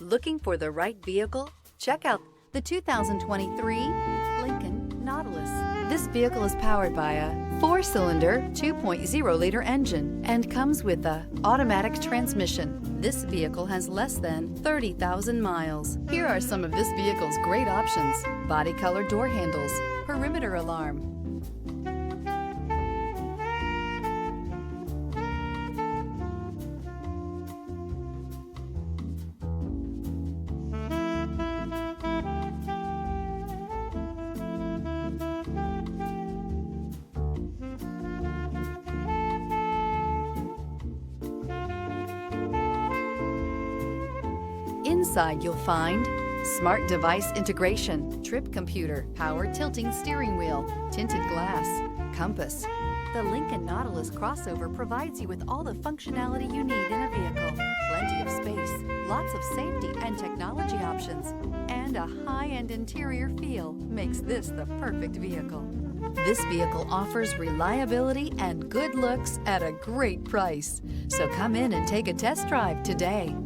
Looking for the right vehicle? Check out the 2023 Lincoln Nautilus. This vehicle is powered by a 4-cylinder, 2.0-liter engine and comes with a automatic transmission. This vehicle has less than 30,000 miles. Here are some of this vehicle's great options: body color door handles, perimeter alarm, Inside you'll find smart device integration, trip computer, power tilting steering wheel, tinted glass, compass. The Lincoln Nautilus crossover provides you with all the functionality you need in a vehicle. Plenty of space, lots of safety and technology options, and a high-end interior feel makes this the perfect vehicle. This vehicle offers reliability and good looks at a great price. So come in and take a test drive today.